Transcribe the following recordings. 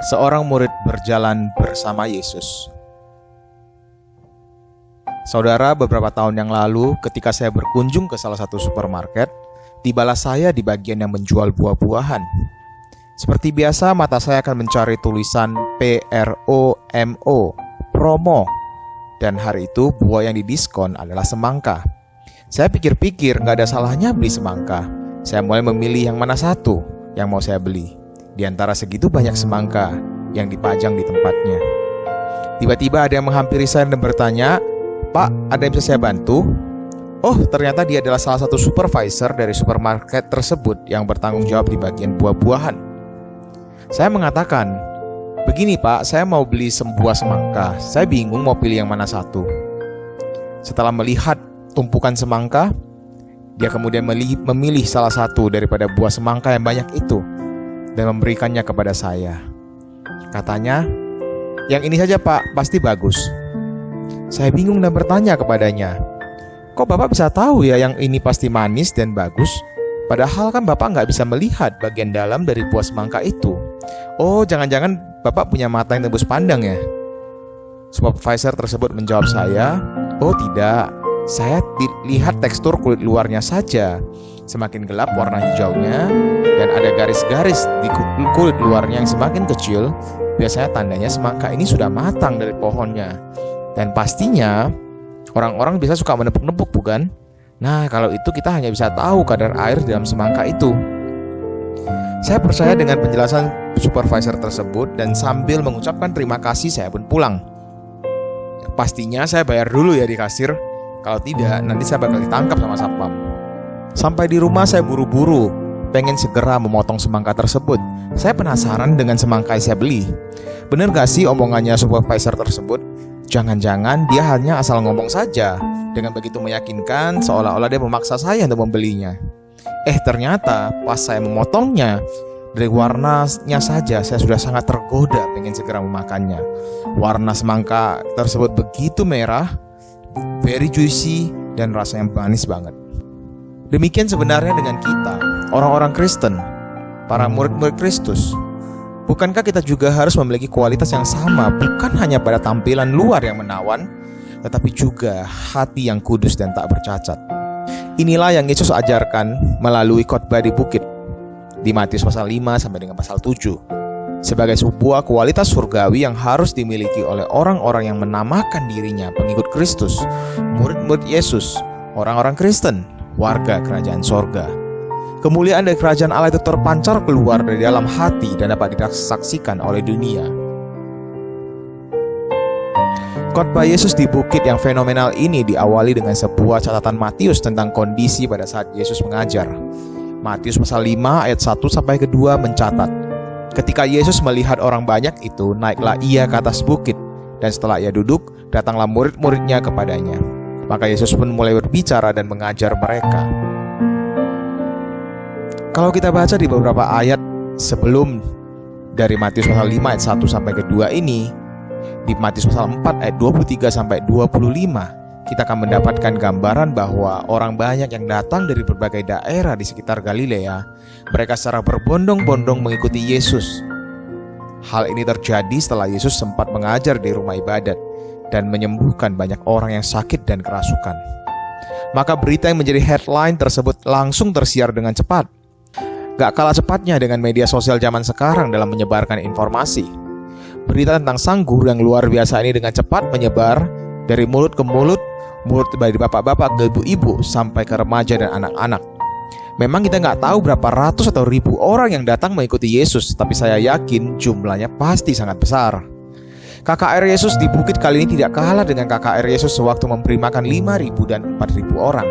Seorang murid berjalan bersama Yesus. Saudara, beberapa tahun yang lalu ketika saya berkunjung ke salah satu supermarket, tibalah saya di bagian yang menjual buah-buahan. Seperti biasa, mata saya akan mencari tulisan PROMO, promo. Dan hari itu buah yang didiskon adalah semangka. Saya pikir-pikir nggak ada salahnya beli semangka. Saya mulai memilih yang mana satu yang mau saya beli. Di antara segitu banyak semangka yang dipajang di tempatnya. Tiba-tiba ada yang menghampiri saya dan bertanya, "Pak, ada yang bisa saya bantu?" Oh, ternyata dia adalah salah satu supervisor dari supermarket tersebut yang bertanggung jawab di bagian buah-buahan. Saya mengatakan, "Begini Pak, saya mau beli sebuah semangka. Saya bingung mau pilih yang mana satu." Setelah melihat tumpukan semangka, dia kemudian memilih salah satu daripada buah semangka yang banyak itu dan memberikannya kepada saya. Katanya, "Yang ini saja Pak, pasti bagus." Saya bingung dan bertanya kepadanya, "Kok Bapak bisa tahu ya yang ini pasti manis dan bagus? Padahal kan Bapak nggak bisa melihat bagian dalam dari buah semangka itu." "Oh, jangan-jangan Bapak punya mata yang tembus pandang ya?" Supervisor tersebut menjawab saya, "Oh tidak, saya lihat tekstur kulit luarnya saja. Semakin gelap warna hijaunya dan ada garis-garis di kulit luarnya yang semakin kecil, biasanya tandanya semangka ini sudah matang dari pohonnya. Dan pastinya orang-orang biasa suka menepuk-nepuk, bukan? Nah, kalau itu kita hanya bisa tahu kadar air di dalam semangka itu." Saya percaya dengan penjelasan supervisor tersebut dan sambil mengucapkan terima kasih saya pun pulang. Pastinya saya bayar dulu ya di kasir. Kalau tidak, nanti saya bakal ditangkap sama satpam. Sampai di rumah saya buru-buru, pengen segera memotong semangka tersebut. Saya penasaran dengan semangka yang saya beli. Bener gak sih omongannya supervisor tersebut? Jangan-jangan dia hanya asal ngomong saja. Dengan begitu meyakinkan, seolah-olah dia memaksa saya untuk membelinya. Ternyata pas saya memotongnya, dari warnanya saja saya sudah sangat tergoda pengen segera memakannya. Warna semangka tersebut begitu merah, very juicy, dan rasanya manis banget. Demikian sebenarnya dengan kita, orang-orang Kristen, para murid-murid Kristus. Bukankah kita juga harus memiliki kualitas yang sama, bukan hanya pada tampilan luar yang menawan, tetapi juga hati yang kudus dan tak bercacat. Inilah yang Yesus ajarkan melalui khotbah di bukit di Matius pasal 5 sampai dengan pasal 7. Sebagai sebuah kualitas surgawi yang harus dimiliki oleh orang-orang yang menamakan dirinya pengikut Kristus, murid-murid Yesus, orang-orang Kristen, warga kerajaan sorga. Kemuliaan dari kerajaan Allah itu terpancar keluar dari dalam hati dan dapat disaksikan oleh dunia. Khotbah Yesus di bukit yang fenomenal ini diawali dengan sebuah catatan Matius tentang kondisi pada saat Yesus mengajar. Matius pasal 5 ayat 1 sampai ke 2 mencatat, "Ketika Yesus melihat orang banyak itu, naiklah ia ke atas bukit, dan setelah ia duduk, datanglah murid-muridnya kepadanya. Maka Yesus pun mulai berbicara dan mengajar mereka." Kalau kita baca di beberapa ayat sebelum dari Matius pasal 5 ayat 1 sampai ke 2 ini, di Matius pasal 4 ayat 23 sampai 25, kita akan mendapatkan gambaran bahwa orang banyak yang datang dari berbagai daerah di sekitar Galilea, mereka secara berbondong-bondong mengikuti Yesus. Hal ini terjadi setelah Yesus sempat mengajar di rumah ibadat dan menyembuhkan banyak orang yang sakit dan kerasukan. Maka berita yang menjadi headline tersebut langsung tersiar dengan cepat. Gak kalah cepatnya dengan media sosial zaman sekarang dalam menyebarkan informasi. Berita tentang sang guru yang luar biasa ini dengan cepat menyebar dari mulut ke mulut, dari bapak-bapak ke ibu-ibu sampai ke remaja dan anak-anak. Memang kita nggak tahu berapa ratus atau ribu orang yang datang mengikuti Yesus, tapi saya yakin jumlahnya pasti sangat besar. KKR Yesus di bukit kali ini tidak kalah dengan KKR Yesus sewaktu memberi makan 5.000 dan 4.000 orang.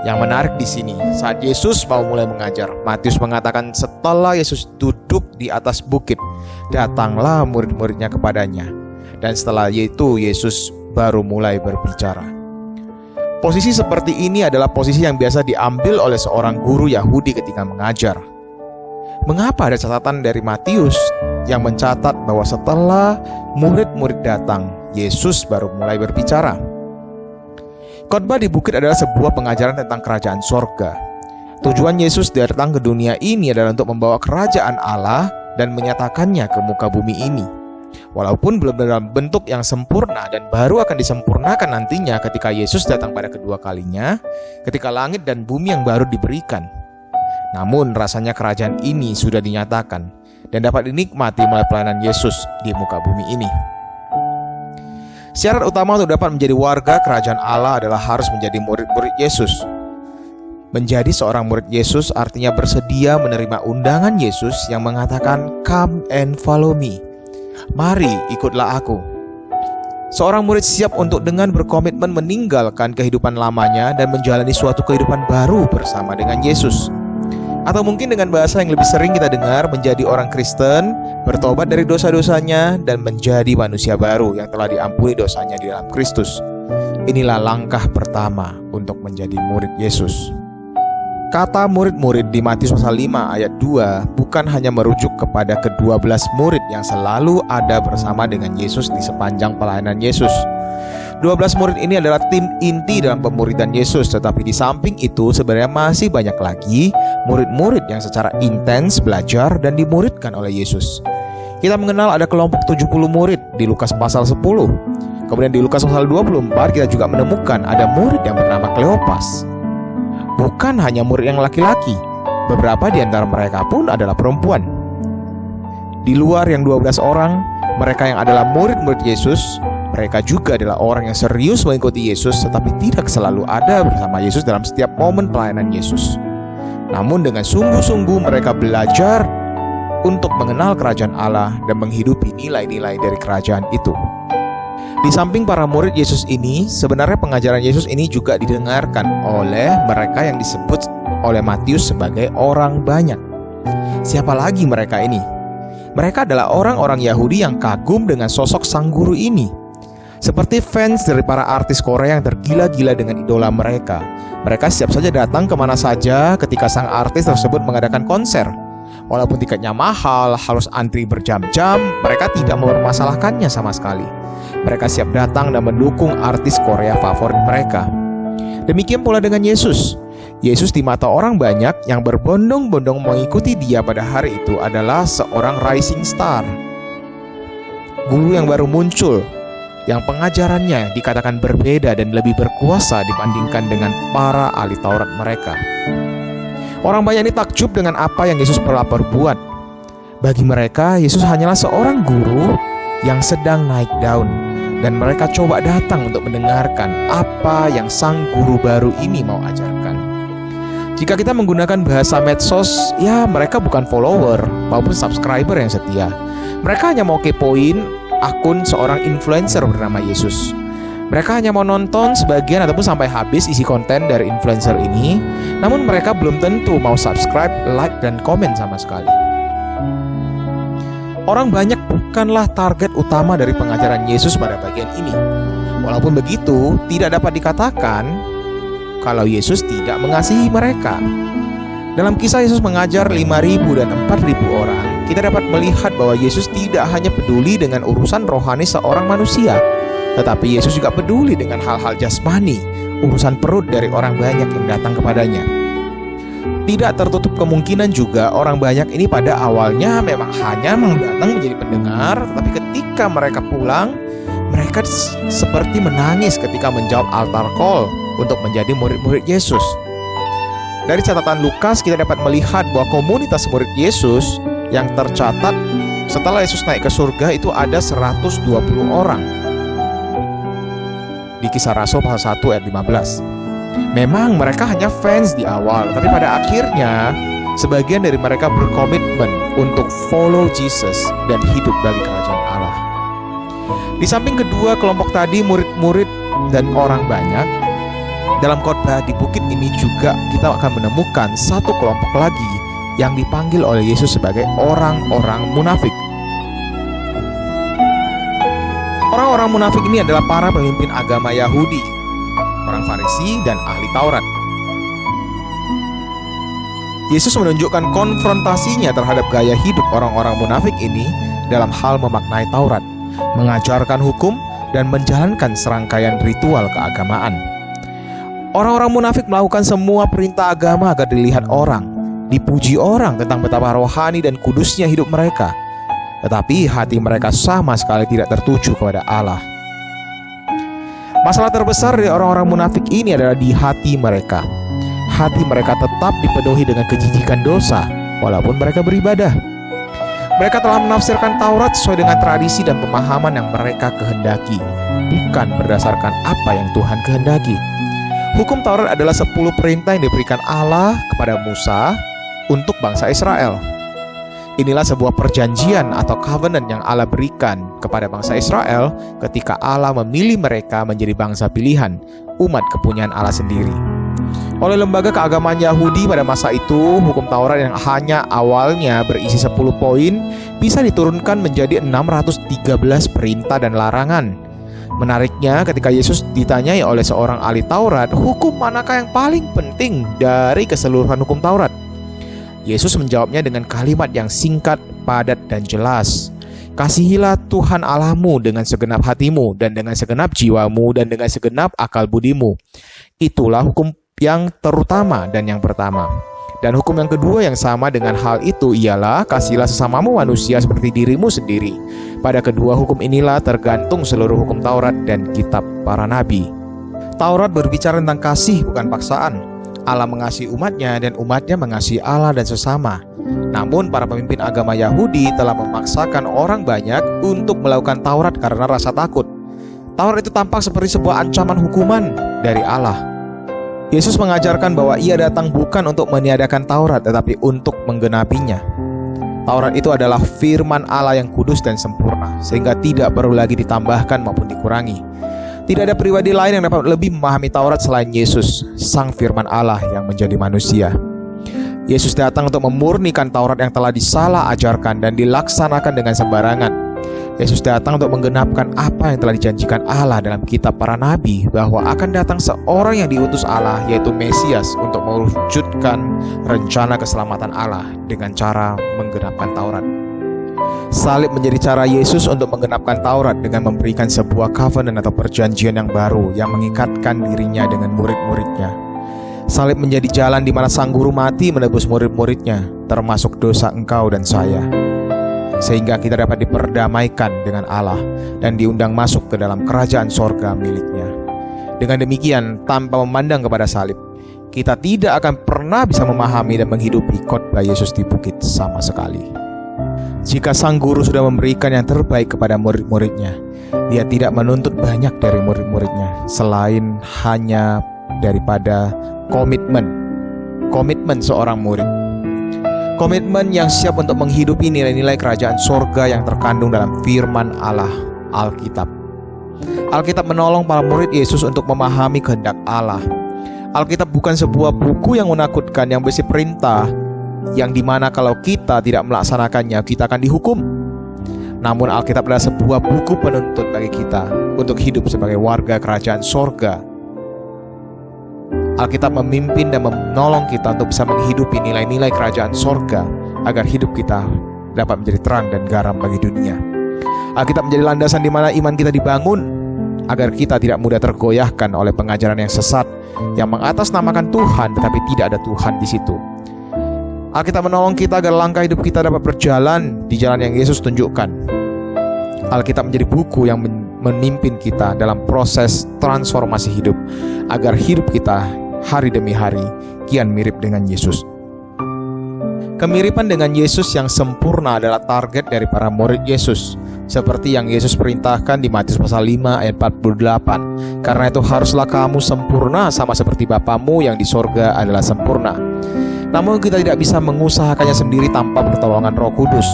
Yang menarik di sini, saat Yesus mau mulai mengajar, Matius mengatakan setelah Yesus duduk di atas bukit, datanglah murid-muridnya kepadanya. Dan setelah itu Yesus baru mulai berbicara. Posisi seperti ini adalah posisi yang biasa diambil oleh seorang guru Yahudi ketika mengajar. Mengapa ada catatan dari Matius yang mencatat bahwa setelah murid-murid datang, Yesus baru mulai berbicara? Khotbah di bukit adalah sebuah pengajaran tentang kerajaan sorga. Tujuan Yesus datang ke dunia ini adalah untuk membawa kerajaan Allah dan menyatakannya ke muka bumi ini. Walaupun belum dalam bentuk yang sempurna dan baru akan disempurnakan nantinya ketika Yesus datang pada kedua kalinya, ketika langit dan bumi yang baru diberikan. Namun rasanya kerajaan ini sudah dinyatakan dan dapat dinikmati melalui pelayanan Yesus di muka bumi ini. Syarat utama untuk dapat menjadi warga kerajaan Allah adalah harus menjadi murid-murid Yesus. Menjadi seorang murid Yesus artinya bersedia menerima undangan Yesus yang mengatakan, "Come and follow me." Mari ikutlah aku. Seorang murid siap untuk dengan berkomitmen meninggalkan kehidupan lamanya dan menjalani suatu kehidupan baru bersama dengan Yesus. Atau mungkin dengan bahasa yang lebih sering kita dengar, menjadi orang Kristen, bertobat dari dosa-dosanya, dan menjadi manusia baru yang telah diampuni dosanya di dalam Kristus. Inilah langkah pertama untuk menjadi murid Yesus. Kata murid-murid di Matius pasal 5 ayat 2 bukan hanya merujuk kepada ke-12 murid yang selalu ada bersama dengan Yesus di sepanjang pelayanan Yesus. 12 murid ini adalah tim inti dalam pemuridan Yesus, tetapi di samping itu sebenarnya masih banyak lagi murid-murid yang secara intens belajar dan dimuridkan oleh Yesus. Kita mengenal ada kelompok 70 murid di Lukas pasal 10. Kemudian di Lukas pasal 24 kita juga menemukan ada murid yang bernama Kleopas. Bukan hanya murid yang laki-laki, beberapa di antara mereka pun adalah perempuan. Di luar yang 12 orang, mereka yang adalah murid-murid Yesus, mereka juga adalah orang yang serius mengikuti Yesus, tetapi tidak selalu ada bersama Yesus dalam setiap momen pelayanan Yesus. Namun dengan sungguh-sungguh mereka belajar untuk mengenal kerajaan Allah dan menghidupi nilai-nilai dari kerajaan itu. Di samping para murid Yesus ini, sebenarnya pengajaran Yesus ini juga didengarkan oleh mereka yang disebut oleh Matius sebagai orang banyak. Siapa lagi mereka ini? Mereka adalah orang-orang Yahudi yang kagum dengan sosok sang guru ini. Seperti fans dari para artis Korea yang tergila-gila dengan idola mereka. Mereka siap saja datang kemana saja ketika sang artis tersebut mengadakan konser. Walaupun tiketnya mahal, harus antri berjam-jam, mereka tidak mempermasalahkannya sama sekali. Mereka siap datang dan mendukung artis Korea favorit mereka. Demikian pula dengan Yesus. Yesus di mata orang banyak yang berbondong-bondong mengikuti dia pada hari itu adalah seorang rising star. Guru yang baru muncul, yang pengajarannya dikatakan berbeda dan lebih berkuasa dibandingkan dengan para ahli Taurat mereka. Orang banyak ini takjub dengan apa yang Yesus telah perbuat. Bagi mereka, Yesus hanyalah seorang guru yang sedang naik daun, dan mereka coba datang untuk mendengarkan apa yang sang guru baru ini mau ajarkan. Jika kita menggunakan bahasa medsos, ya mereka bukan follower maupun subscriber yang setia. Mereka hanya mau kepoin akun seorang influencer bernama Yesus. Mereka hanya mau nonton sebagian ataupun sampai habis isi konten dari influencer ini, namun mereka belum tentu mau subscribe, like, dan komen sama sekali. Orang banyak bukanlah target utama dari pengajaran Yesus pada bagian ini. Walaupun begitu, tidak dapat dikatakan kalau Yesus tidak mengasihi mereka. Dalam kisah Yesus mengajar 5.000 dan 4.000 orang, kita dapat melihat bahwa Yesus tidak hanya peduli dengan urusan rohani seorang manusia, tetapi Yesus juga peduli dengan hal-hal jasmani, urusan perut dari orang banyak yang datang kepadanya. Tidak tertutup kemungkinan juga orang banyak ini pada awalnya memang hanya datang menjadi pendengar, tetapi ketika mereka pulang, mereka seperti menangis ketika menjawab altar call untuk menjadi murid-murid Yesus. Dari catatan Lukas kita dapat melihat bahwa komunitas murid Yesus yang tercatat setelah Yesus naik ke surga itu ada 120 orang. Di Kisah Rasul pasal 1 ayat 15. Memang mereka hanya fans di awal, tapi pada akhirnya sebagian dari mereka berkomitmen untuk follow Jesus dan hidup bagi kerajaan Allah. Di samping kedua kelompok tadi, murid-murid dan orang banyak, dalam khotbah di bukit ini juga kita akan menemukan satu kelompok lagi yang dipanggil oleh Yesus sebagai orang-orang munafik. Orang-orang munafik ini adalah para pemimpin agama Yahudi, orang Farisi dan ahli Taurat. Yesus menunjukkan konfrontasinya terhadap gaya hidup orang-orang munafik ini dalam hal memaknai Taurat, mengajarkan hukum, dan menjalankan serangkaian ritual keagamaan. Orang-orang munafik melakukan semua perintah agama agar dilihat orang, dipuji orang tentang betapa rohani dan kudusnya hidup mereka, tetapi hati mereka sama sekali tidak tertuju kepada Allah. Masalah terbesar dari orang-orang munafik ini adalah di hati mereka. Hati mereka tetap dipenuhi dengan kejijikan dosa, walaupun mereka beribadah. Mereka telah menafsirkan Taurat sesuai dengan tradisi dan pemahaman yang mereka kehendaki, bukan berdasarkan apa yang Tuhan kehendaki. Hukum Taurat adalah 10 perintah yang diberikan Allah kepada Musa untuk bangsa Israel. Inilah sebuah perjanjian atau covenant yang Allah berikan kepada bangsa Israel ketika Allah memilih mereka menjadi bangsa pilihan, umat kepunyaan Allah sendiri. Oleh lembaga keagamaan Yahudi pada masa itu, hukum Taurat yang hanya awalnya berisi 10 poin bisa diturunkan menjadi 613 perintah dan larangan. Menariknya, ketika Yesus ditanyai oleh seorang ahli Taurat, hukum manakah yang paling penting dari keseluruhan hukum Taurat? Yesus menjawabnya dengan kalimat yang singkat, padat, dan jelas. Kasihilah Tuhan Allahmu dengan segenap hatimu, dan dengan segenap jiwamu, dan dengan segenap akal budimu. Itulah hukum yang terutama dan yang pertama. Dan hukum yang kedua yang sama dengan hal itu ialah kasihilah sesamamu manusia seperti dirimu sendiri. Pada kedua hukum inilah tergantung seluruh hukum Taurat dan kitab para nabi. Taurat berbicara tentang kasih, bukan paksaan. Allah mengasihi umatnya dan umatnya mengasihi Allah dan sesama. Namun para pemimpin agama Yahudi telah memaksakan orang banyak untuk melakukan Taurat karena rasa takut. Taurat itu tampak seperti sebuah ancaman hukuman dari Allah. Yesus mengajarkan bahwa ia datang bukan untuk meniadakan Taurat, tetapi untuk menggenapinya. Taurat itu adalah firman Allah yang kudus dan sempurna, sehingga tidak perlu lagi ditambahkan maupun dikurangi. Tidak ada pribadi lain yang dapat lebih memahami Taurat selain Yesus, Sang Firman Allah yang menjadi manusia. Yesus datang untuk memurnikan Taurat yang telah disalah ajarkan dan dilaksanakan dengan sembarangan. Yesus datang untuk menggenapkan apa yang telah dijanjikan Allah dalam kitab para nabi, bahwa akan datang seorang yang diutus Allah, yaitu Mesias, untuk mewujudkan rencana keselamatan Allah dengan cara menggenapkan Taurat. Salib menjadi cara Yesus untuk menggenapkan Taurat dengan memberikan sebuah covenant atau perjanjian yang baru yang mengikatkan dirinya dengan murid-muridnya. Salib menjadi jalan di mana sang guru mati menebus murid-muridnya, termasuk dosa engkau dan saya, sehingga kita dapat diperdamaikan dengan Allah dan diundang masuk ke dalam kerajaan sorga miliknya. Dengan demikian, tanpa memandang kepada salib, kita tidak akan pernah bisa memahami dan menghidupi khotbah Yesus di bukit sama sekali. Jika sang guru sudah memberikan yang terbaik kepada murid-muridnya, dia tidak menuntut banyak dari murid-muridnya selain hanya daripada komitmen seorang murid. Komitmen yang siap untuk menghidupi nilai-nilai kerajaan sorga yang terkandung dalam firman Allah, Alkitab. Alkitab menolong para murid Yesus untuk memahami kehendak Allah. Alkitab bukan sebuah buku yang menakutkan yang berisi perintah yang dimana kalau kita tidak melaksanakannya kita akan dihukum. Namun Alkitab adalah sebuah buku penuntut bagi kita untuk hidup sebagai warga kerajaan sorga. Alkitab memimpin dan menolong kita untuk bisa menghidupi nilai-nilai kerajaan sorga agar hidup kita dapat menjadi terang dan garam bagi dunia. Alkitab menjadi landasan di mana iman kita dibangun agar kita tidak mudah tergoyahkan oleh pengajaran yang sesat yang mengatasnamakan Tuhan tetapi tidak ada Tuhan di situ. Alkitab menolong kita agar langkah hidup kita dapat berjalan di jalan yang Yesus tunjukkan. Alkitab menjadi buku yang memimpin kita dalam proses transformasi hidup agar hidup kita hari demi hari kian mirip dengan Yesus. Kemiripan dengan Yesus yang sempurna adalah target dari para murid Yesus, seperti yang Yesus perintahkan di Matius pasal 5 ayat 48. Karena itu haruslah kamu sempurna sama seperti Bapamu yang di sorga adalah sempurna. Namun kita tidak bisa mengusahakannya sendiri tanpa pertolongan Roh Kudus.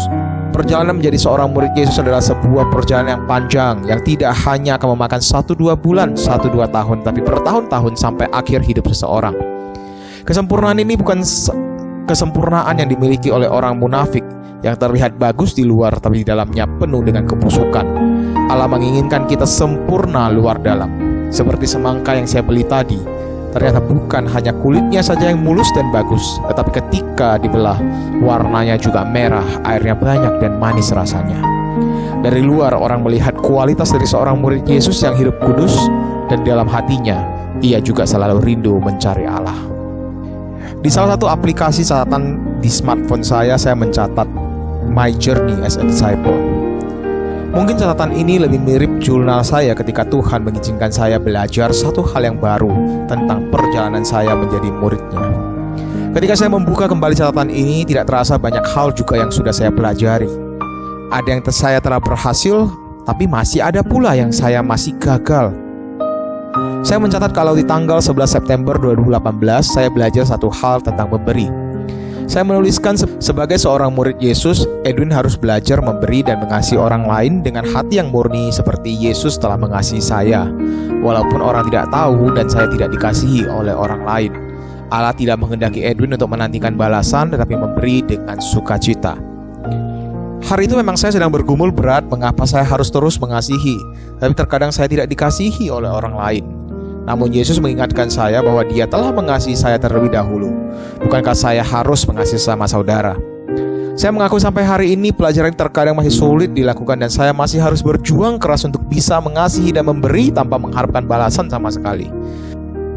Perjalanan menjadi seorang murid Yesus adalah sebuah perjalanan yang panjang yang tidak hanya akan memakan 1-2 bulan, 1-2 tahun, tapi bertahun-tahun sampai akhir hidup seseorang. Kesempurnaan ini bukan kesempurnaan yang dimiliki oleh orang munafik yang terlihat bagus di luar tapi di dalamnya penuh dengan kebusukan. Allah menginginkan kita sempurna luar dalam, seperti semangka yang saya beli tadi. Ternyata bukan hanya kulitnya saja yang mulus dan bagus, tetapi ketika dibelah, warnanya juga merah, airnya banyak dan manis rasanya. Dari luar orang melihat kualitas dari seorang murid Yesus yang hidup kudus, dan dalam hatinya ia juga selalu rindu mencari Allah. Di salah satu aplikasi catatan Di smartphone saya mencatat My Journey as a Disciple. Mungkin catatan ini lebih mirip jurnal saya ketika Tuhan mengizinkan saya belajar satu hal yang baru tentang perjalanan saya menjadi muridnya. Ketika saya membuka kembali catatan ini, tidak terasa banyak hal juga yang sudah saya pelajari. Ada yang saya telah berhasil, tapi masih ada pula yang saya masih gagal. Saya mencatat kalau di tanggal 11 September 2018, saya belajar satu hal tentang memberi. Saya menuliskan sebagai seorang murid Yesus, Edwin harus belajar memberi dan mengasihi orang lain dengan hati yang murni seperti Yesus telah mengasihi saya. Walaupun orang tidak tahu dan saya tidak dikasihi oleh orang lain. Allah tidak menghendaki Edwin untuk menantikan balasan, tetapi memberi dengan sukacita. Hari itu memang saya sedang bergumul berat mengapa saya harus terus mengasihi, tapi terkadang saya tidak dikasihi oleh orang lain. Namun Yesus mengingatkan saya bahwa Dia telah mengasihi saya terlebih dahulu. Bukankah saya harus mengasihi sama saudara? Saya mengaku sampai hari ini pelajaran terkadang masih sulit dilakukan dan saya masih harus berjuang keras untuk bisa mengasihi dan memberi tanpa mengharapkan balasan sama sekali.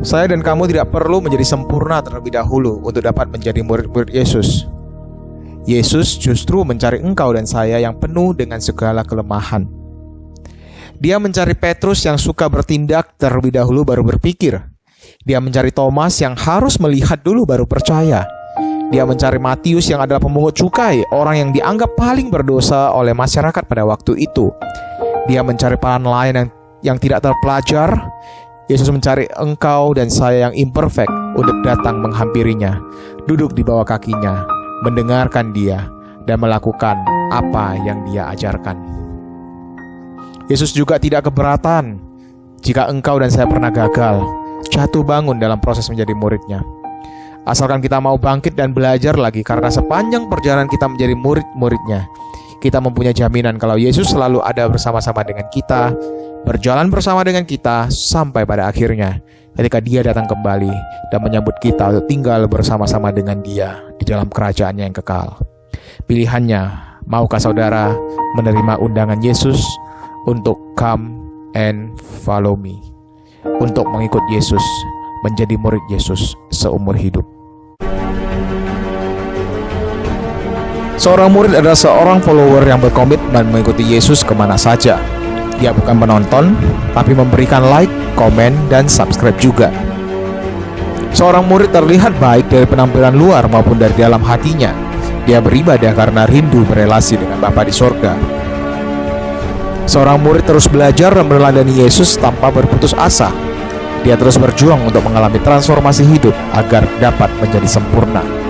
Saya dan kamu tidak perlu menjadi sempurna terlebih dahulu untuk dapat menjadi murid-murid Yesus. Yesus justru mencari engkau dan saya yang penuh dengan segala kelemahan. Dia mencari Petrus yang suka bertindak terlebih dahulu baru berpikir. Dia mencari Thomas yang harus melihat dulu baru percaya. Dia mencari Matius yang adalah pemungut cukai, orang yang dianggap paling berdosa oleh masyarakat pada waktu itu. Dia mencari para nelayan yang tidak terpelajar. Yesus mencari engkau dan saya yang imperfect untuk datang menghampirinya, duduk di bawah kakinya, mendengarkan dia, dan melakukan apa yang dia ajarkan. Yesus juga tidak keberatan jika engkau dan saya pernah gagal, jatuh bangun dalam proses menjadi muridnya. Asalkan kita mau bangkit dan belajar lagi, karena sepanjang perjalanan kita menjadi murid-muridnya, kita mempunyai jaminan kalau Yesus selalu ada bersama-sama dengan kita, berjalan bersama dengan kita sampai pada akhirnya ketika Dia datang kembali dan menyambut kita untuk tinggal bersama-sama dengan Dia di dalam kerajaan-Nya yang kekal. Pilihannya, maukah saudara menerima undangan Yesus untuk come and follow me, untuk mengikut Yesus, menjadi murid Yesus seumur hidup? Seorang murid adalah seorang follower yang berkomitmen mengikuti Yesus kemana saja. Dia bukan penonton, tapi memberikan like, komen, dan subscribe juga. Seorang murid terlihat baik dari penampilan luar maupun dari dalam hatinya. Dia beribadah karena rindu berelasi dengan Bapa di sorga. Seorang murid terus belajar dan meneladani Yesus tanpa berputus asa. Dia terus berjuang untuk mengalami transformasi hidup agar dapat menjadi sempurna.